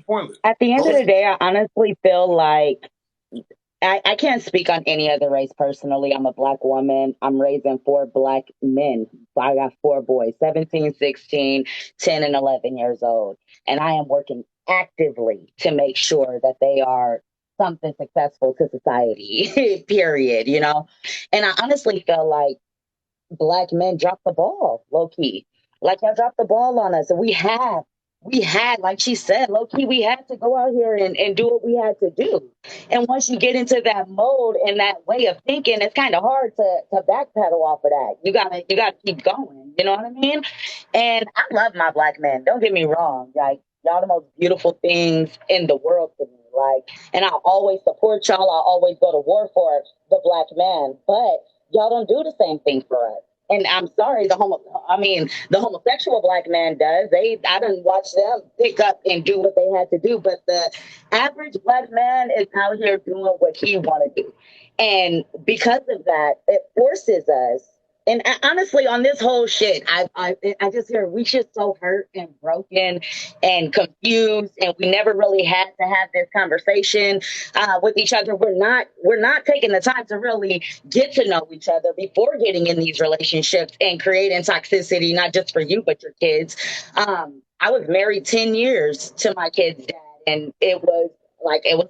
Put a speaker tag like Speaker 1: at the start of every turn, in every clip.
Speaker 1: pointless.
Speaker 2: At the end of
Speaker 1: Those,
Speaker 2: the day, I honestly feel like I can't speak on any other race personally. I'm a black woman. I'm raising four black men. I got four boys, 17, 16, 10, and 11 years old. And I am working actively to make sure that they are something successful to society, period, you know? And I honestly feel like black men dropped the ball, low key. Like y'all dropped the ball on us. And we had, like she said, low key, we had to go out here and do what we had to do. And once you get into that mode and that way of thinking, it's kind of hard to backpedal off of that. You gotta keep going. You know what I mean? And I love my black men. Don't get me wrong. Like y'all the most beautiful things in the world to me. Like, and I'll always support y'all. I'll always go to war for the black man. But y'all don't do the same thing for us. And I'm sorry, the homosexual black man does. I didn't watch them pick up and do what they had to do, but the average black man is out here doing what he want to do, and because of that, it forces us. And honestly, on this whole shit, I just hear we just so hurt and broken and confused, and we never really had to have this conversation with each other. We're not taking the time to really get to know each other before getting in these relationships and creating toxicity, not just for you but your kids. I was married 10 years to my kid's dad, and it was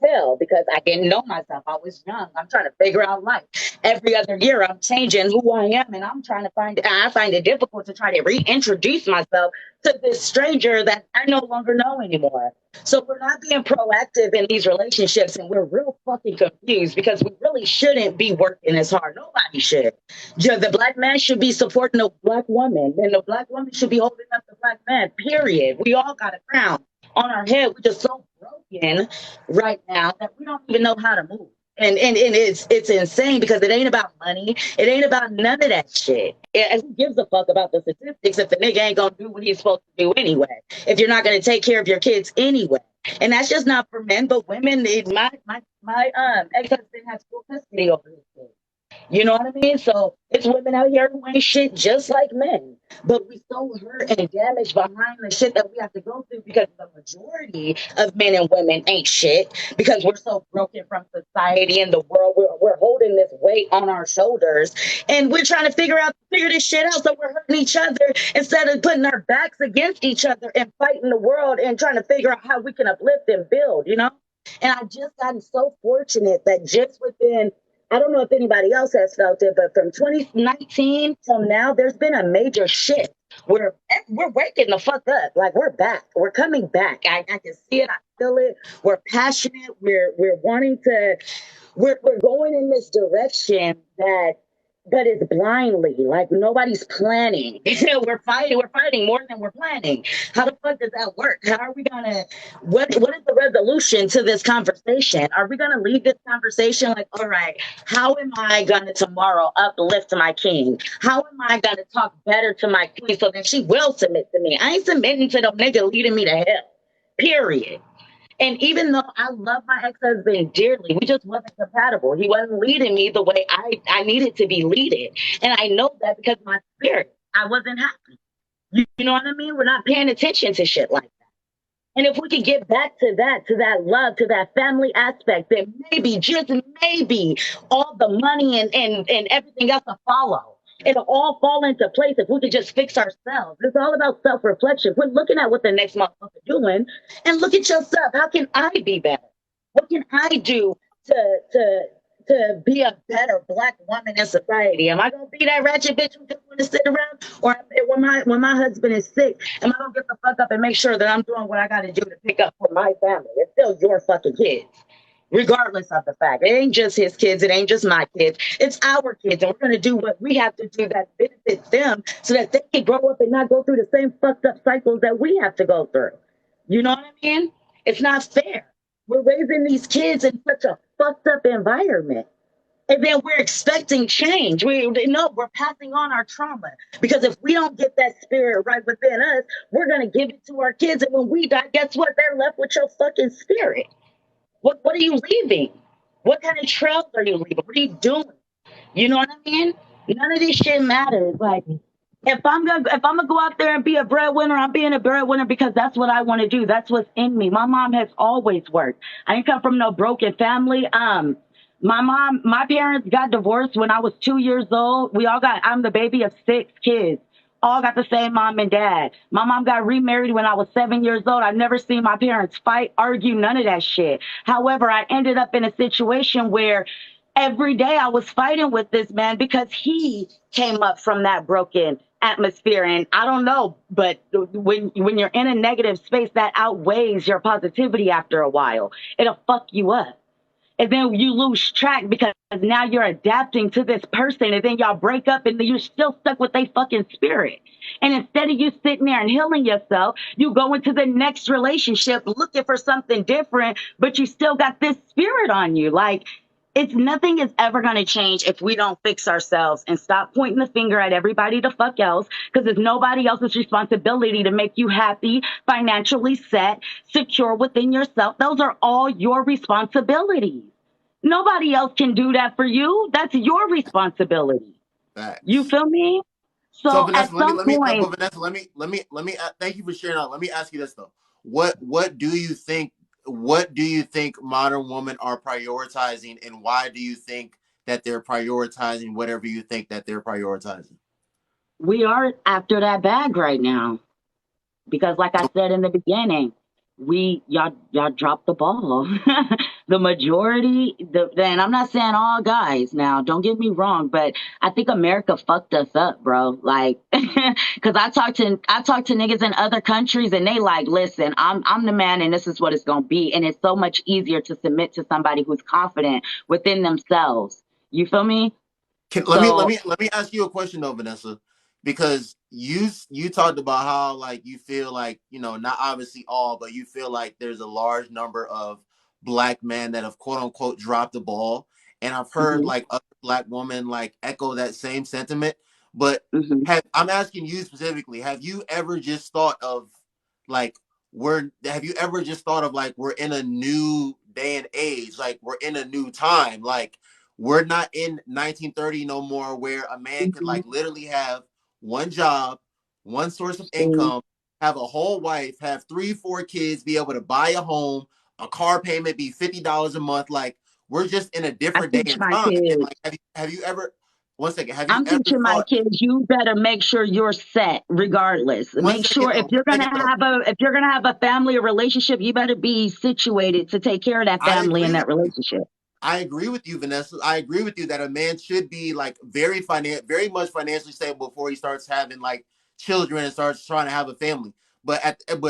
Speaker 2: hell because I didn't know myself. I was young. I'm trying to figure out life. Every other year, I'm changing who I am, and I find it difficult to try to reintroduce myself to this stranger that I no longer know anymore. So we're not being proactive in these relationships, and we're real fucking confused because we really shouldn't be working as hard. Nobody should. The black man should be supporting the black woman, and the black woman should be holding up the black man. Period. We all got a crown on our head. We're just so broken right now that we don't even know how to move. And it's insane because it ain't about money. It ain't about none of that shit. Who gives a fuck about the statistics if the nigga ain't gonna do what he's supposed to do anyway? If you're not gonna take care of your kids anyway, and that's just not for men, but women. My ex-husband has full custody over his kids. You know what I mean? So it's women out here who ain't shit just like men. But we so hurt and damaged behind the shit that we have to go through because the majority of men and women ain't shit because we're so broken from society and the world. We're holding this weight on our shoulders and we're trying to figure this shit out. So we're hurting each other instead of putting our backs against each other and fighting the world and trying to figure out how we can uplift and build, you know? And I just gotten so fortunate that just within, I don't know if anybody else has felt it, but from 2019 till now, there's been a major shift. We're waking the fuck up. Like we're back. We're coming back. I can see it. I feel it. We're passionate. We're wanting to. We're going in this direction that. But it's blindly, like nobody's planning. We're fighting more than we're planning. How the fuck does that work? How are we gonna what is the resolution to this conversation? Are we gonna leave this conversation like, all right, how am I gonna tomorrow uplift my king? How am I gonna talk better to my queen so that she will submit to me? I ain't submitting to no nigga leading me to hell. Period. And even though I love my ex-husband dearly, we just wasn't compatible. He wasn't leading me the way I needed to be leaded. And I know that because my spirit, I wasn't happy. You know what I mean? We're not paying attention to shit like that. And if we could get back to that love, to that family aspect, then maybe, just maybe, all the money and everything else will follow. It'll all fall into place if we could just fix ourselves. It's all about self-reflection. We're looking at what the next motherfucker doing and look at yourself. How can I be better? What can I do to to to be a better black woman in society? Am I gonna be that ratchet bitch who just want to sit around, or when my husband is sick, am I gonna get the fuck up and make sure that I'm doing what I got to do to pick up for my family? It's still your fucking kids. Regardless of the fact, it ain't just his kids, it ain't just my kids, it's our kids, and we're gonna do what we have to do that benefits them so that they can grow up and not go through the same fucked up cycles that we have to go through. You know what I mean? It's not fair. We're raising these kids in such a fucked up environment. And then we're expecting change. We're passing on our trauma because if we don't get that spirit right within us, we're gonna give it to our kids. And when we die, guess what? They're left with your fucking spirit. What are you leaving? What kind of trails are you leaving? What are you doing? You know what I mean? None of this shit matters. Like If I'm gonna go out there and be a breadwinner, I'm being a breadwinner because that's what I want to do. That's what's in me. My mom has always worked. I didn't come from no broken family. My parents got divorced when I was 2 years old. I'm the baby of 6 kids. All got the same mom and dad. My mom got remarried when I was 7 years old. I've never seen my parents fight, argue, none of that shit. However, I ended up in a situation where every day I was fighting with this man because he came up from that broken atmosphere. And I don't know, but when you're in a negative space, that outweighs your positivity after a while. It'll fuck you up. And then you lose track because now you're adapting to this person, and then y'all break up and you're still stuck with their fucking spirit. And instead of you sitting there and healing yourself, you go into the next relationship looking for something different, but you still got this spirit on you. Like, it's nothing is ever going to change if we don't fix ourselves and stop pointing the finger at everybody the fuck else, because it's nobody else's responsibility to make you happy, financially set, secure within yourself. Those are all your responsibilities. Nobody else can do that for you. That's your responsibility. You
Speaker 1: Facts.
Speaker 2: feel me?
Speaker 1: So
Speaker 2: So
Speaker 1: Vanessa,
Speaker 2: at some
Speaker 1: but
Speaker 2: point,
Speaker 1: Vanessa, thank you for sharing out. Let me ask you this though. What do you think? What do you think modern women are prioritizing, and why do you think that they're prioritizing whatever you think that they're prioritizing?
Speaker 2: we are after that bag right now. Because like I said in the beginning, y'all dropped the ball. The majority, and I'm not saying all guys now, don't get me wrong, but I think America fucked us up, bro. Like, because I talk to niggas in other countries and they like, listen, I'm the man and this is what it's gonna be. And it's so much easier to submit to somebody who's confident within themselves. You feel me? So
Speaker 1: Let me ask you a question though, Vanessa, because you talked about how like you feel like, you know, not obviously all, but you feel like there's a large number of black men that have quote unquote dropped the ball, and I've heard
Speaker 2: mhm,
Speaker 1: like other black women like echo that same sentiment. But
Speaker 2: mhm,
Speaker 1: I'm asking you specifically, have you ever just thought of like have you ever just thought of like we're in a new day and age, like we're in a new time, like we're not in 1930 no more, where a man could
Speaker 2: mhm.
Speaker 1: like literally have one job, one source of
Speaker 2: See,
Speaker 1: income, have a whole wife, have 3, 4 kids, be able to buy a home, a car payment be $50 a month. Like we're just in a
Speaker 2: I
Speaker 1: different day
Speaker 2: teach
Speaker 1: and
Speaker 2: my
Speaker 1: time. And
Speaker 2: kids.
Speaker 1: like, have you ever? One second. Have you
Speaker 2: I'm
Speaker 1: ever
Speaker 2: teaching my
Speaker 1: thought?
Speaker 2: kids you better make sure you're set regardless.
Speaker 1: One
Speaker 2: Make
Speaker 1: second
Speaker 2: sure
Speaker 1: though. One second though.
Speaker 2: if you're gonna have a family or relationship, you better be situated to take care of that
Speaker 1: I
Speaker 2: family
Speaker 1: agree
Speaker 2: and
Speaker 1: with
Speaker 2: that
Speaker 1: you.
Speaker 2: relationship.
Speaker 1: I agree with you, Vanessa. I agree with you that a man should be like very much financially stable before he starts having like children and starts trying to have a family. But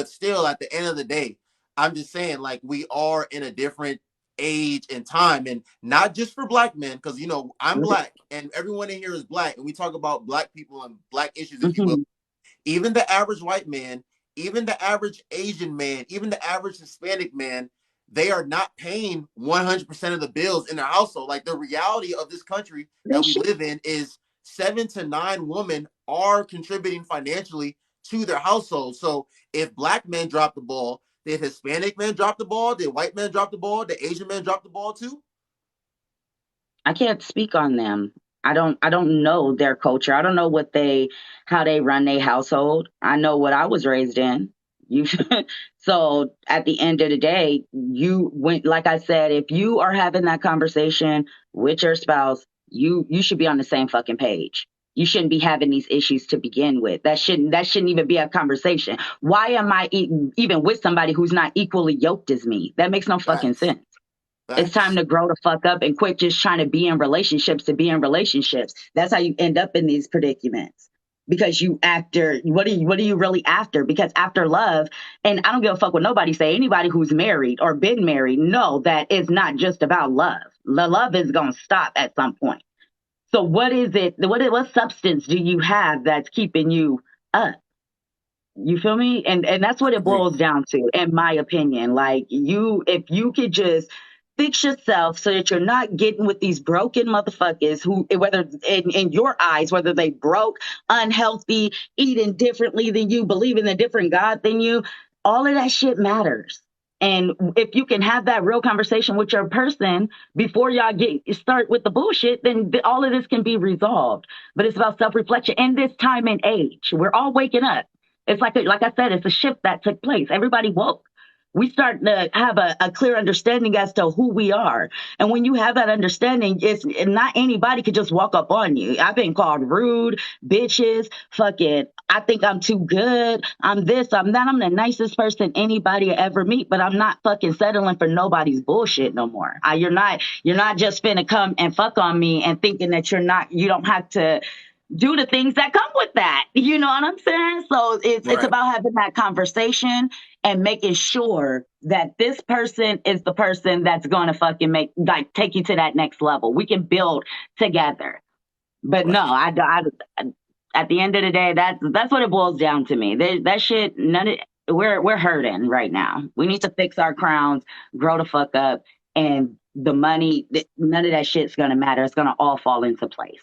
Speaker 1: still, at the end of the day, I'm just saying like we are in a different age and time, and not just for black men, because you know I'm black and everyone in here is black, and we talk about black people and black issues, if you will.
Speaker 2: Mhm.
Speaker 1: Even the average white man, even the average Asian man, even the average Hispanic man, they are not paying 100% of the bills in their household. Like the reality of this country
Speaker 2: They
Speaker 1: that we
Speaker 2: should.
Speaker 1: live in is 7 to 9 women are contributing financially to their household. So if black men drop the ball, did Hispanic men drop the ball? Did white men drop the ball? Did Asian men drop the ball too?
Speaker 2: I can't speak on them. I don't know their culture. I don't know how they run their household. I know what I was raised in. You so at the end of the day, you went like I said, if you are having that conversation with your spouse, you should be on the same fucking page. You shouldn't be having these issues to begin with. That shouldn't even be a conversation. Why am I even with somebody who's not equally yoked as me? That makes no fucking
Speaker 1: Facts.
Speaker 2: sense. It's time
Speaker 1: Facts.
Speaker 2: to grow the fuck up and quit just trying to be in relationships to be in relationships. That's how you end up in these predicaments. Because you after what are you really after? Because after love, and I don't give a fuck what nobody say, anybody who's married or been married know that it's not just about love. The love is gonna stop at some point. So what is it? What substance do you have that's keeping you up? You feel me? And that's what it
Speaker 1: Agree.
Speaker 2: boils down to, in my opinion. Like if you could just fix yourself so that you're not getting with these broken motherfuckers who, whether in your eyes, whether they broke, unhealthy, eating differently than you, believe in a different God than you, all of that shit matters. And if you can have that real conversation with your person before y'all start with the bullshit, then all of this can be resolved. But it's about self reflection in this time and age. We're all waking up. It's like I said, it's a shift that took place. Everybody woke. We start to have a clear understanding as to who we are. And when you have that understanding, it's not anybody could just walk up on you. I've been called rude, bitches, fucking, I think I'm too good. I'm this, I'm that. I'm the nicest person anybody ever meet, but I'm not fucking settling for nobody's bullshit no more. You're not just finna come and fuck on me and thinking that you don't have to do the things that come with that. You know what I'm saying? So it's
Speaker 1: Right.
Speaker 2: about having that conversation and making sure that this person is the person that's going to fucking take you to that next level. We can build together. But no,
Speaker 1: Right.
Speaker 2: at the end of the day, that's what it boils down to me. That shit, none of we're hurting right now. We need to fix our crowns, grow the fuck up, and the money. None of that shit's gonna matter. It's gonna all fall into place.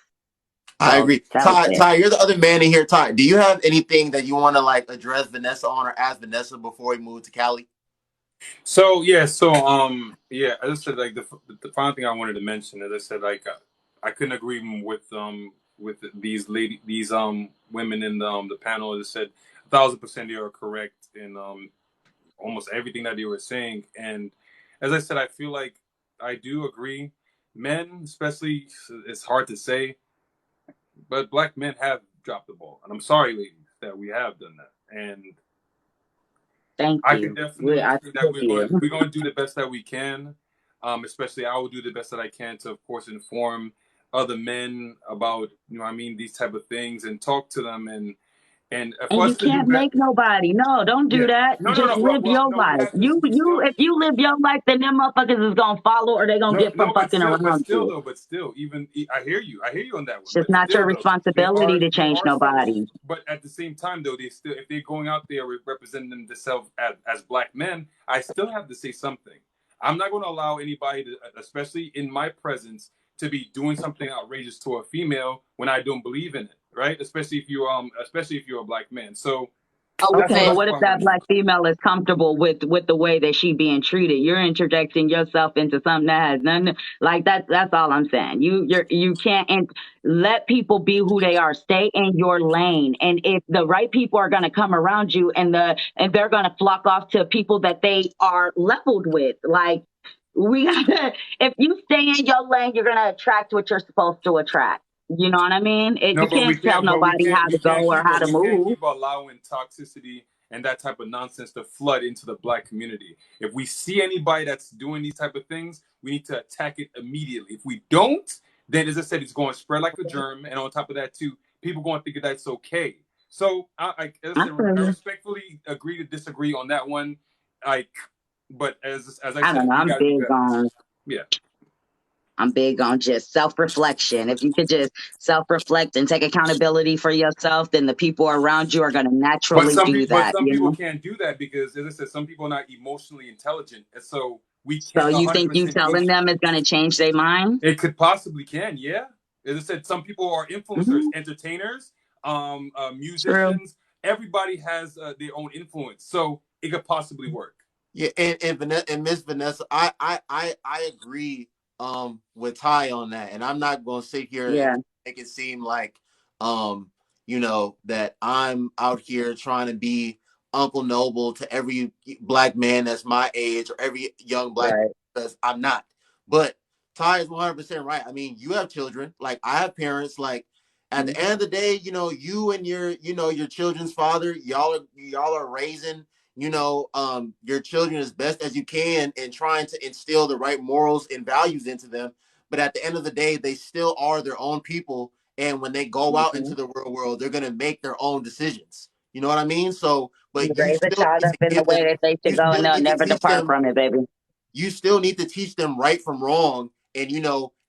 Speaker 1: I
Speaker 2: So
Speaker 1: agree.
Speaker 2: that was
Speaker 1: Ty,
Speaker 2: it.
Speaker 1: Ty, you're the other man in here. Ty, do you have anything that you want to like address Vanessa on or ask Vanessa before we move to Cali?
Speaker 3: So yeah, yeah, as I said, like the final thing I wanted to mention, as I said, like I couldn't agree with these women in the panel. As I said, 1,000% they are correct in almost everything that they were saying. And as I said, I feel like I do agree. Men, especially, it's hard to say, but black men have dropped the ball, and I'm sorry, ladies, that we have done that. And
Speaker 2: Thank
Speaker 3: I can
Speaker 2: you.
Speaker 3: definitely
Speaker 2: I
Speaker 3: say that
Speaker 2: forgive you.
Speaker 3: we're going to do the best that we can. Especially, I will do the best that I can to, of course, inform other men about I mean these type of things and talk to them and
Speaker 2: And
Speaker 3: for
Speaker 2: you
Speaker 3: us to do
Speaker 2: can't
Speaker 3: better.
Speaker 2: make nobody. No, don't do
Speaker 3: Yeah,
Speaker 2: that. Just
Speaker 3: no. Well,
Speaker 2: live
Speaker 3: well,
Speaker 2: your
Speaker 3: no, we
Speaker 2: life.
Speaker 3: have to. We still
Speaker 2: If you live your life, then them motherfuckers is gonna follow or they gonna
Speaker 3: no,
Speaker 2: get from
Speaker 3: no,
Speaker 2: fucking around you.
Speaker 3: but still, even I hear you on that
Speaker 2: It's
Speaker 3: one.
Speaker 2: just
Speaker 3: But
Speaker 2: not your
Speaker 3: still, though,
Speaker 2: responsibility to
Speaker 3: there
Speaker 2: change
Speaker 3: are some.
Speaker 2: nobody.
Speaker 3: But at the same time, though, they still, if they're going out there representing themselves as black men, I still have to say something. I'm not going to allow anybody to, especially in my presence, to be doing something outrageous to a female when I don't believe in it, right? Especially if you're a black man. So
Speaker 2: Okay, but
Speaker 3: that's
Speaker 4: Okay.
Speaker 2: what
Speaker 3: the
Speaker 2: if
Speaker 3: part I
Speaker 2: that
Speaker 3: want to say.
Speaker 2: black female is comfortable with the way that she being treated? You're interjecting yourself into something that has nothing like that. That's all I'm saying. You can't let people be who they are. Stay in your lane, and if the right people are going to come around you, and they're going to flock off to people that they are leveled with, like we gotta. If you stay in your lane, you're going to attract what you're supposed to attract. You know what I mean?
Speaker 3: No,
Speaker 2: You
Speaker 3: but we
Speaker 2: can't tell
Speaker 3: can't. But
Speaker 2: nobody how to go or how to
Speaker 3: we can't
Speaker 2: move.
Speaker 3: keep allowing toxicity and that type of nonsense to flood into the black community. If we see anybody that's doing these type of things, we need to attack it immediately. If we don't, then as I said, it's going to spread like a germ, and on top of that, too, people going to think that that's okay. So, as I
Speaker 2: I
Speaker 3: said,
Speaker 2: feel
Speaker 3: I
Speaker 2: you.
Speaker 3: respectfully agree to disagree on that one. Like, but as I
Speaker 2: I don't
Speaker 3: said,
Speaker 2: know.
Speaker 3: we got to do better. Yeah.
Speaker 2: I'm big on just self reflection. If you could just self reflect and take accountability for yourself, then the people around you are going to naturally do
Speaker 3: But
Speaker 2: that.
Speaker 3: some
Speaker 2: You
Speaker 3: people
Speaker 2: know.
Speaker 3: can't do that because, as I said, some people are not emotionally intelligent, and so we
Speaker 2: So
Speaker 3: can't
Speaker 2: you think you
Speaker 3: 100%
Speaker 2: telling
Speaker 3: gauge.
Speaker 2: them is going to change their mind?
Speaker 3: It could possibly can, yeah. As I said, some people are influencers,
Speaker 2: Hmm.
Speaker 3: entertainers,
Speaker 2: True.
Speaker 3: musicians. Everybody has their own influence, so it could possibly work.
Speaker 1: Yeah, and Vanessa and Miss Vanessa, I agree with Ty on that, and I'm not gonna sit here and
Speaker 2: Yeah.
Speaker 1: make it seem like that I'm out here trying to be Uncle Noble to every black man that's my age or every young black man
Speaker 2: Right.
Speaker 1: because I'm not. But Ty is 100% right. I mean, you have children, like I have parents. Like at the
Speaker 2: Mhm.
Speaker 1: end of the day, you and your children's father, y'all are raising your children as best as you can and trying to instill the right morals and values into them. But at the end of the day, they still are their own people. And when they go out into
Speaker 2: Mhm.
Speaker 1: the real world, they're going to make their own decisions. You know what I mean? So,
Speaker 2: You
Speaker 1: but you
Speaker 2: raise a
Speaker 1: still
Speaker 2: child
Speaker 1: need
Speaker 2: up
Speaker 1: to
Speaker 2: in the
Speaker 1: give
Speaker 2: way
Speaker 1: them,
Speaker 2: that they
Speaker 1: you
Speaker 2: should go, and
Speaker 1: still
Speaker 2: they'll
Speaker 1: need to
Speaker 2: never
Speaker 1: teach
Speaker 2: depart
Speaker 1: them,
Speaker 2: from it, baby.
Speaker 1: you still need to teach them right from wrong and,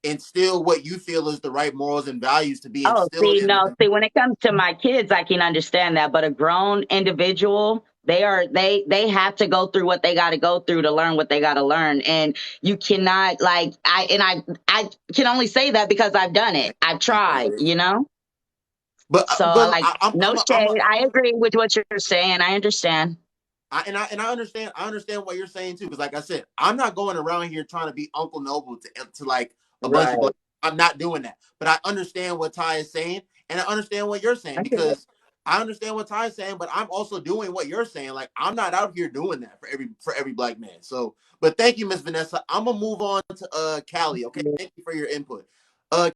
Speaker 1: instill what you feel is the right morals and values to be
Speaker 2: Oh,
Speaker 1: instilled
Speaker 2: see,
Speaker 1: in
Speaker 2: no,
Speaker 1: them.
Speaker 2: see, when it comes to my kids, I can understand that, but a grown individual, they have to go through what they got to go through to learn what they got to learn, and you cannot I can only say that because I've done it, I've tried, you know.
Speaker 1: But
Speaker 2: So,
Speaker 1: but
Speaker 2: like,
Speaker 1: I, I'm
Speaker 2: no
Speaker 1: I'm a, I'm
Speaker 2: shade.
Speaker 1: a,
Speaker 2: I agree with what you're saying. I understand.
Speaker 1: I understand what you're saying too, because like I said, I'm not going around here trying to be Uncle Noble to like a bunch of
Speaker 2: Right.
Speaker 1: black. I'm not doing that. But I understand what Ty is saying, and I understand what you're saying
Speaker 2: I get it.
Speaker 1: because I understand what Ty is saying, but I'm also doing what you're saying. Like I'm not out here doing that for every black man. So, but thank you, Miss Vanessa. I'm gonna move on to Callie. Okay, thank you for your input.